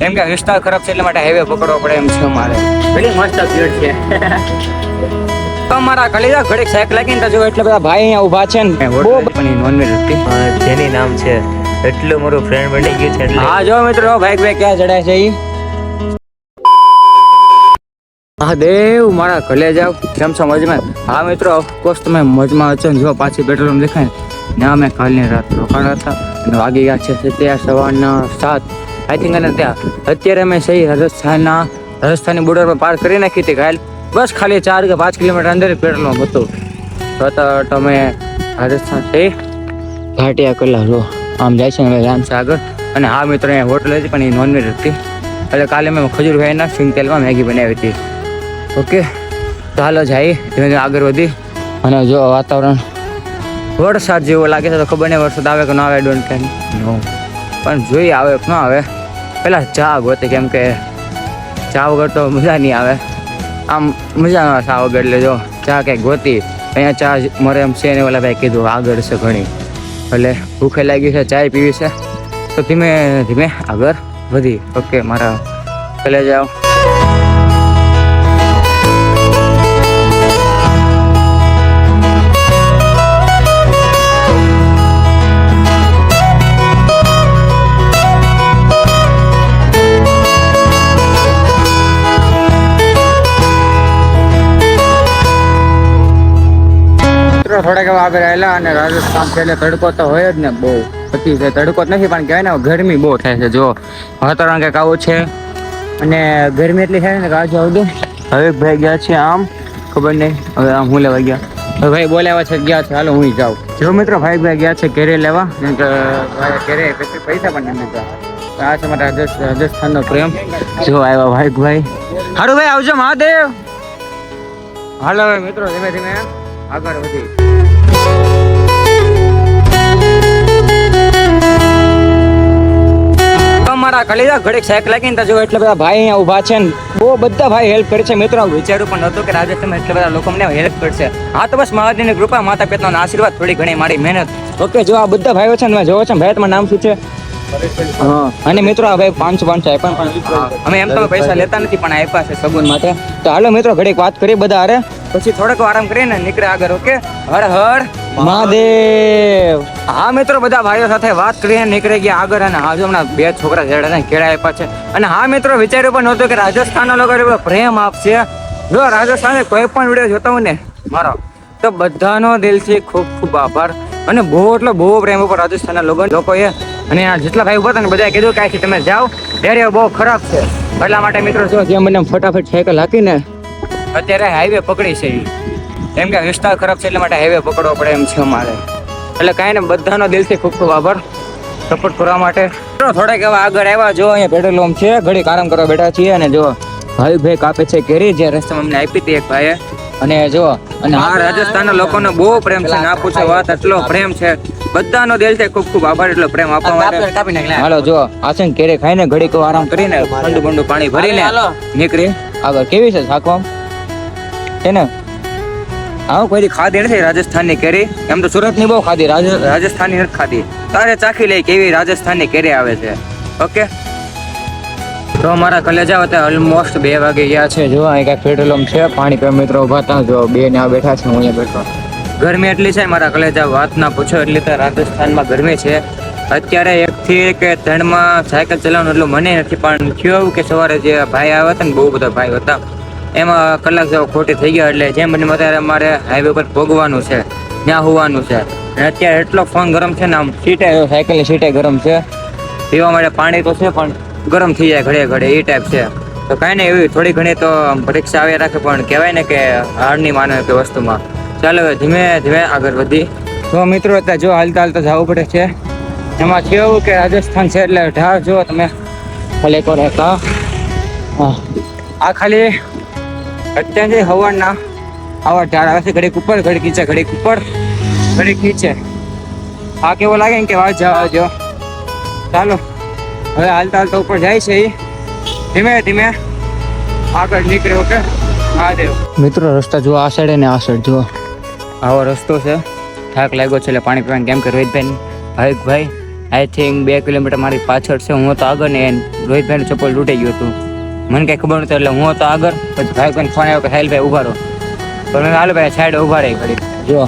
એમ કે વિસ્તાર ખરાબ છે એટલે માટે હાઈવે પકડવો પડે એમ છે અમારે. ઘણી મસ્ત ભીડ છે. અમારા કલેજા ઘડીક સાયકલ લાગીને તો જો એટલે બધા ભાઈ અહીંયા ઊભા છે ને બહુ પણ નોનવેજ હતી. જેની નામ છે એટલું મારું ફ્રેન્ડ બની ગયું છે એટલે. હા જો મિત્રો ભાઈ ક્યાં ચડાય છે ઈ. હા દેવ મારા ઘરે જાવ કેમ છો મજમાં? હા મિત્રો ઓફકોર્સ તમે મજમાં છો ને જો પાછી પેટ્રોલ પંપ દેખાય ને અમે કાલની રાત રોકાણા હતા અને વાગી ગયા છે ત્યાં સવારના 7 આઈ થિંક. અને ત્યાં અત્યારે અમે સહી રાજસ્થાનની બોર્ડર પર પાર કરી નાખી હતી કાલ. બસ ખાલી 4 કે 5 કિલોમીટર અંદર પેટ્રોલ પંપ હતું તો તમે રાજસ્થાન સહી ઘાટિયા કલા લો આમ જાય છે હવે જાણ છે આગળ. અને હા મિત્રો અહીંયા હોટલ હતી પણ એ નોનવેજ હતી એટલે કાલે મેં ખજૂર ખાઈને સિંગ તેલમાં મેગી બનાવી હતી. ઓકે તો હાલો જાય ધીમે ધીમે આગળ વધી. અને જો વાતાવરણ વરસાદ જેવો લાગે છે તો ખબર નહીં વરસાદ આવે કે ન આવે ડોન્ટ કેર નો પણ જોઈએ આવે કે ન આવે. પહેલાં ચા ગોતે કેમ કે ચા વગર તો મજા નહીં આવે. આમ મજા ન આવે ચા વગર એટલે જો ચા કંઈક ગોતી અહીંયા ચા મરે એમ છે ને ઓલા ભાઈ કીધું આગળ છે ઘણી એટલે ભૂખે લાગી છે ચાય પીવી છે તો ધીમે ધીમે આગળ વધી. ઓકે મારા ચલે જાઓ. થોડાક એવા આગળ આવેલા અને રાજસ્થાન છે એટલે તડકો તો હોય જ ને બહુ પતિ છે. તડકો જ નથી પણ કહેવાય ને ગરમી બહુ થાય છે. જો વાતાવરણ કંઈક આવું છે અને ગરમી એટલી થાય ને કે આજે આવતું હવે ભાઈ ગયા છે આમ ખબર નહીં હવે આમ હું લેવા ગયા હવે ભાઈ બોલાવ્યા છે ગયા છે હાલો હું જાઉં. જો મિત્રો ભાઈ ગયા છે ઘેરે લેવા કેમ કે ઘેરે પછી પૈસા પણ નથી. આ છે મારા રાજસ્થાનનો પ્રેમ. જો આવ્યા ભાઈ સારું ભાઈ આવજો મહાદેવ. હાલો હવે મિત્રો ધીમે ધીમે આગળ વધી. અમારા કલેજા ઘડીક સાયકલ લાગીને તો જો એટલે બધા ભાઈ અહીંયા ઊભા છે ને બહુ બધા ભાઈ હેલ્પ કરે છે. મિત્રો વિચાર્યું પણ નહોતું કે રાજસ્થાનમાં એટલા બધા લોકો મને હેલ્પ કરશે. હા તો બસ મહાદેવની કૃપા માતા પિતાનો આશીર્વાદ થોડી ઘણી મારી મહેનત. ઓકે જો આ બધા ભાઈઓ છે ને જોવો છો ભાઈ તમારું નામ શું છે? હા અને મિત્રો આ ભાઈ 500 આપ્યા પણ અમે એમ તો પૈસા લેતા નથી પણ આપ્યા છે સગુન માટે. તો હાલો મિત્રો ઘડીક વાત કરીએ બધા અરે પછી થોડોક આરામ કરીને નીકળે આગળ. ઓકે હર હર મહાદેવ. હા મિત્રો બધા ભાઈઓ સાથે વાત કરીને નીકળી ગયા આગળ. અને હા જો હમણાં 2 છોકરા જેડા કેળા આપ્યા છે. અને હા મિત્રો વિચાર્યું પણ નહોતું કે રાજસ્થાનના લોકો પ્રેમ આપશે. જો રાજસ્થાન કોઈ પણ વિડીયો જોતા હોય ને મારો તો બધાનો દિલથી ખૂબ ખૂબ આભાર. અને બહુ એટલે બહુ પ્રેમ ઉપર રાજસ્થાનના લોકોએ અને આ જેટલા ભાઈ ઉભા હતા ને બધાએ કીધું કે તમે જાઓ એરિયા બહુ ખરાબ છે. એટલા માટે મિત્રો જો જેમ મને ફટાફટ સાયકલ હાકીને અત્યારે હાઈવે પકડી છે એમ કે વિસ્તાર ખરાબ છે એટલે માટે હાઈવે પકડવો પડે એમ છે અમારે. એટલે કાંઈ ને બધાનો દિલથી ખૂબ ખૂબ આભાર સપોર્ટ કરવા માટે. થોડાક એવા આગળ આવ્યા જો અહીંયા પેટ્રોલ પંપ છે ઘડીક આરામ કરવા બેઠા છીએ. અને જો ભાઈ કાપે છે કેરી જે રસ્તામાં અમને આપી હતી એક ભાઈએ. અને જો અને આ રાજસ્થાનના લોકોનો બહુ પ્રેમ છે ના પૂછો વાત એટલો પ્રેમ છે બધાનો દિલથી ખૂબ ખૂબ આભાર એટલો પ્રેમ આપવા માટે. હાલો જો આ છે ને કેરી ખાઈને ઘડીક આરામ કરીને ઠંડુ બંડુ પાણી ભરીને નીકળી આગળ. કેવી છે શાકવા છે ને? હા કોઈ ખાધી નથી રાજસ્થાનની કેરી. એમ તો સુરતની બહુ ખાધી રાજસ્થાનની નથી ખાધી. તારે ચાખી લઈ કેવી રાજસ્થાનની કેરી આવે છે. ઓકે તો અમારા કલેજા હતા ઓલમોસ્ટ 2 વાગે ગયા છે. જો અહીં કાંઈક પેટ્રોલ પંપ છે પાણી પીવા મિત્રો ઉભા હતા જો 2 ને બેઠા છે હું અહીંયા બેઠો. ગરમી એટલી છે મારા કલેજા વાત ના પૂછો એટલી તો રાજસ્થાનમાં ગરમી છે. અત્યારે 1 થી કે 3 માં સાયકલ ચલાવવાનું એટલું મને નથી પણ થયું કે સવારે જે ભાઈ આવ્યા હતા ને બહુ બધા ભાઈ હતા એમાં કલાક જેવો ખોટી થઈ ગયા. એટલે જેમ બને અત્યારે અમારે હાઈવે પર ભોગવાનું છે ત્યાં હોવાનું છે. અને અત્યારે એટલો ફોન ગરમ છે ને આમ સીટે સાયકલની સીટે ગરમ છે. પીવા માટે પાણી તો છે પણ ગરમ થઈ જાય ઘડે એ ટાઈપ છે. તો કાંઈ નહીં એવી થોડી ઘણી તો પરીક્ષા આવ્યા રાખે પણ કહેવાય ને કે હાર નહીં માને કે વસ્તુમાં. ચાલો ધીમે ધીમે આગળ વધી. તો મિત્રો અત્યારે જો હાલતા હાલતા જવું પડે છે. એમાં કેવું કે રાજસ્થાન છે એટલે ઢાળ જો તમે ખાલી કરો હતા આ ખાલી અત્યારે હવાના આવા ઢાળ આવે છે ઘડીક ઉપર ઘડીક નીચે ઘડીક ઉપર ઘડીક નીચે. આ કેવો લાગે ને કે વાત જવા જો. ચાલો હવે હાલતા હાલતા ઉપર જાય છે એ ધીમે ધીમે આગળ નીકળે. ઓકે મહાદેવ. મિત્રો રસ્તા જુઓ આ સાઈડ ને આ સાઈડ જુઓ આવો રસ્તો છે. થાક લાગ્યો છે એટલે પાણી પીવાનું કેમ કે રોહિતભાઈ ભાઈ આઈ થિંક 2 કિલોમીટર મારી પાછળ છે. હું તો આગળ ને રોહિતભાઈનું ચપ્પલ તૂટી ગયું હતું. મને કઈ ખબર નહોતું એટલે હું તો આગળ, પછી ભાઈ કોઈને ફોન આવ્યો કે સાહેલભાઈ ઉભા રહો. તો મેં હાલો ભાઈ સાઈડ ઉભા રહી ઘડી. જો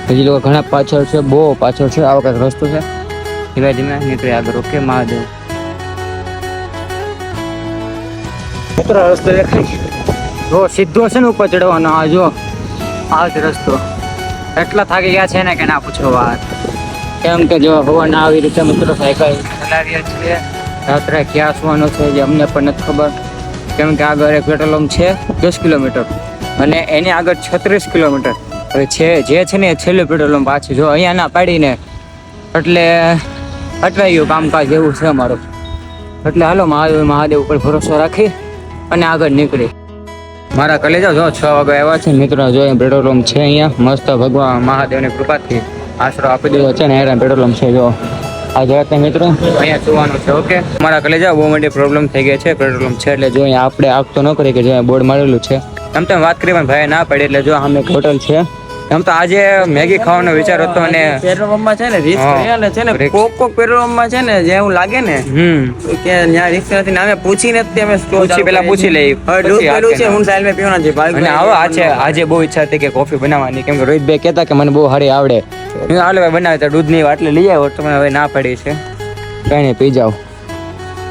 હજી લોકો ઘણા પાછળ છે, બહુ પાછળ છે. આવો કંઈક રસ્તો છે. ધીમે ધીમે નીકળી આગળ. ઓકે મહાદેવ મિત્રો રસ્તો દેખાય જો સીધો છે ને ઉપર ચડવાનો. આ જો આ જ રસ્તો. એટલા થાકી ગયા છે ને કે ના પૂછો વાત. કેમ કે જો હવાના આવી રીતે મિત્રો સાયકલ ચલાવીએ છીએ. રાત્રે ક્યાં સુવાનું છે જે અમને પણ નથી ખબર. કેમ કે આગળ એક પેટ્રોલ પંપ છે 10 કિલોમીટર અને એની આગળ 36 કિલોમીટર. હવે છે જે છે ને એ છેલ્લું પેટ્રોલ પંપ પાછું જો અહીંયા ના પાડીને એટલે અટવાઈ ગયું કામકાજ એવું છે અમારું. એટલે હાલો મહાદેવ ઉપર ભરોસો રાખી અને આગળ નીકળી. મારા કલેજા જો 6 વાગે આવ્યા છે મિત્રો. જો અહીં પેટ્રોલ પંપ છે અહીંયા મસ્ત. ભગવાન મહાદેવની કૃપાથી આશરો આપી દીધો છે ને હેરાન પેટ્રોલ પંપ છે. જો આ જોયા મિત્રો અહીંયા સુવાનું છે. ઓકે મારા કલેજા બહુ મોટી પ્રોબ્લેમ થઈ ગઈ છે પેટ્રોલ પંપ છે એટલે જો અહીંયા આપણે આગતો ન કરીએ કે જો અહીંયા બોર્ડ મારેલું છે. એમ તો વાત કરી પણ ભાઈ ના પડી એટલે જો સામે એક હોટલ છે. એમ તો આજે મેગી ખાવાનો વિચાર હતો અને પેટ્રોલ પંપમાં છે ને રિસ્ક એટલે છે ને કોક પેટ્રોલ પંપમાં છે ને જે એવું લાગે ને કે ત્યાં રિસ્ક નથી ને અમે પૂછીને જ અમે પેલા પૂછી લઈ. દૂધ પેલું છે હું સાઈલ મેં પીવાના છે ભાઈ અને આવો આજે બહુ ઈચ્છા હતી કે કોફી બનાવવાની. કેમ કે રોહિતભાઈ કહેતા કે મને બહુ સારી આવડે. હાલો ભાઈ બનાવે તો દૂધની વાટલી લઈ આવો. તમે હવે ના પડી છે કઈ નહીં પી જાઓ.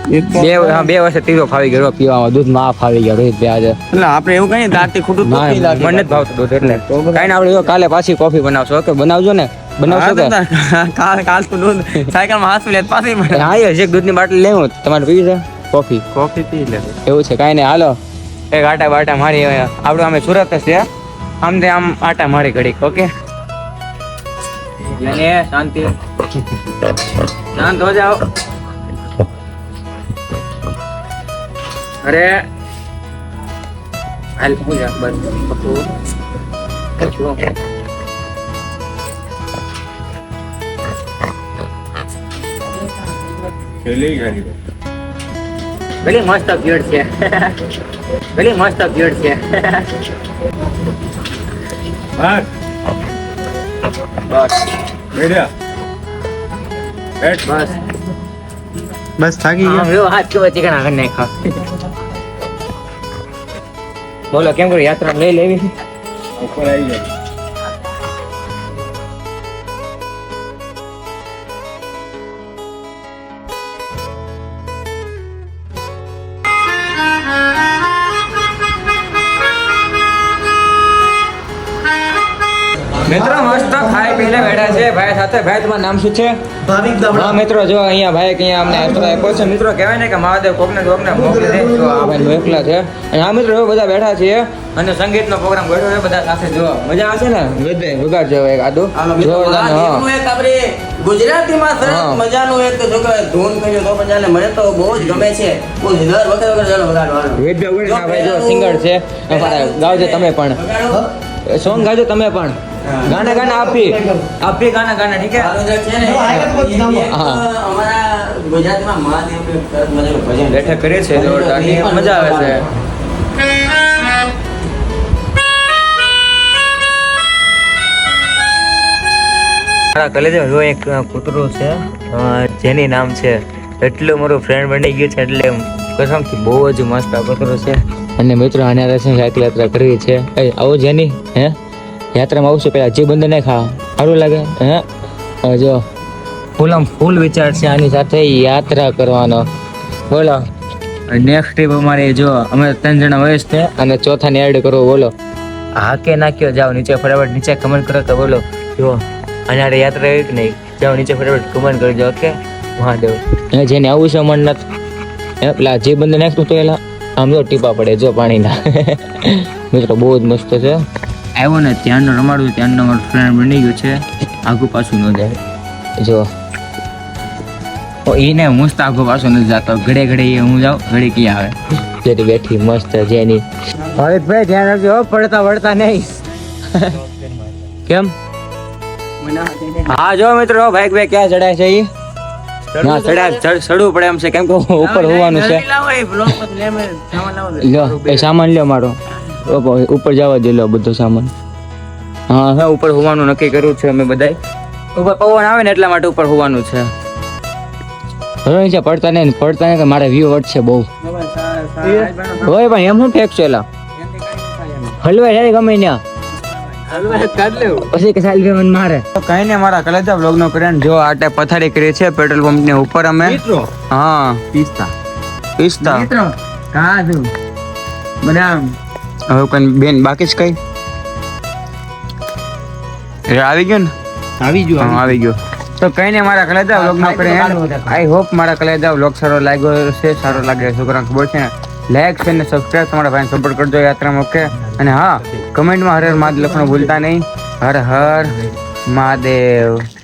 2 વર્ષે ત્રીજો ફાવી ગયો પીવામાં. દૂધમાં આ ફાવી ગયા રોહિતભાઈ આજે. એટલે આપણે એવું કહીએ દાંતી ખોટું ના, મને નથી ભાવતું દૂધ એટલે કઈ ના આપણે કાલે પાછી કોફી બનાવશો. ઓકે બનાવજો ને. બનાવશો કે કાલ તું દૂધ સાયકલ માં હાથ લે પાછી હા એક દૂધની બાટલી લેવું તમારે પીવી છે કોફી પી લે એવું છે. કાંઈ નહીં હાલો એક આટા બાટા મારી. આપણું અમે સુરત જ છે આમ તે આમ આટા મારી ઘડીક. ઓકે શાંતિ શાંત હો જાઓ. અરે હાલ હું જા બસ ભલે મસ્ત ભીડ છે. ભલે મસ્ત ભીડ છે. બસ થાકી હાથ કેવો ચીકણા કરી નાખા. બોલો કેમ કરું યાત્રા લઈ લેવી ઉપર આવી જાય. મિત્રો મસ્ત ખાઈ પીને બેઠા છે ભાઈ સાથે. ભાઈ તમારું નામ શું છે? હા મિત્રો જો અહીંયા ભાઈ અહીંયા અમને આશરો આપ્યો છે. મિત્રો કહેવાય ને કે મહાદેવ કોકને મોકલી દે. જો આ ભાઈ મોકલા છે અને આ મિત્રો બધા બેઠા છીએ અને સંગીતનો પ્રોગ્રામ ગોઠવ્યો છે બધા સાથે. જો મજા આવશે ને વેદભાઈ વગાડજો એક આદો જોરદાર. ગુજરાતીમાં સરસ મજાનું એક ધૂન કહ્યું તો મજાને મને તો બહુ જ ગમે છે. બહુ દર વખત વગાડવાનું. વેદભાઈ વગાડે ભાઈ જો સિંગર છે. ગાવજો તમે પણ સોંગ ગાજો તમે પણ. ગાના આપી ગાના ઠીક અમારા ગુજરાતીમાં મહાદેવનું સરસ મજાનું ભજન બેઠક કરીએ છીએ જોરદાર મજા આવે છે. મારા કલેજા જો એક કૂતરું છે જેની નામ છે. એટલું મારું ફ્રેન્ડ બની ગયું છે એટલે કસમથી બહુ જ મસ્ત આ કૂતરું છે. અને મિત્રો આને સાયકલ યાત્રા કરવી છે. આવો જેની હે યાત્રામાં આવશે પેલા જે બંધ નહીં ખા સારું લાગે હે. જો ફૂલ વિચાર છે આની સાથે યાત્રા કરવાનો. બોલો નેક્સ્ટ ટ્રીપ અમારી જો અમે 3 જણા હોય છે અને ચોથાને એડ કરવો. બોલો હા કે નાખ્યો જાઓ નીચે ફટાફટ નીચે કમેન્ટ કરો તો બોલો જો અને યાત્રા એક નહીં જાઓ નીચે ફટાફટ કમેન્ટ કરજો. ઓકે મહાદેવ જેને આવું છે મન નથી પેલા જે બંધ નાખતું તો એલા આમ જો ટીપા પડે જો પાણીના. મિત્રો બહુ જ મસ્ત છે. આવ્યો ને ત્યાંનો રમાડું ત્યાંનો મારો ફ્રેન્ડ બની ગયો છે. આગુ પાછું ન જાય જો એને મસ્ત આગુ પાછું નથી જતો. ઘડે એ હું જાઉં ઘડી ક્યાં આવે જેથી બેઠી મસ્ત જેની. હરિતભાઈ ધ્યાન રાખજો પડતા વળતા નહીં. કેમ હા જો મિત્રો ભાઈ ક્યાં ચડાય છે ઈ ના ચડવું પડે એમ છે. કેમ કે ઉપર હોવાનું છે. લ્યો એ સામાન લ્યો મારો ઉપર જવા દે. લો બધો સામાન. હા ઉપર હોવાનું નક્કી કર્યું છે અમે બધાય. ઉપર પવન આવે ને એટલા માટે ઉપર હોવાનું છે. હવે નીચે પડતા નહીં કે મારે વ્યૂ વધશે બહુ હોય પણ એમ શું ફેંકશો એલા હલવાઈ જાય ગમે ત્યાં પછી કે સાલ મને મારે કઈ ને મારા કલેજા બ્લોગ નો ફ્રેન્ડ જો આટે પથારી કરી છે પેટ્રોલ પંપ ની ઉપર અમે હા પિસ્તા હવે કઈ બેન બાકી જ કઈ આવી ગયું ને આવી ગયું તો કઈ ને મારા કલેજા વ્લોગ નો ફ્રેન્ડ આઈ હોપ મારા કલેજા વ્લોગ સારો લાગ્યો છે સારો લાગે છોકરાને ખબર છે ને લાઈક છે ને સબસ્ક્રાઇબ તમારા ભાઈને સપોર્ટ કરજો યાત્રામાં ઓકે અને હા કમેન્ટમાં હર હર મહાદેવ લખવાનું ભૂલતા નહીં હર હર મહાદેવ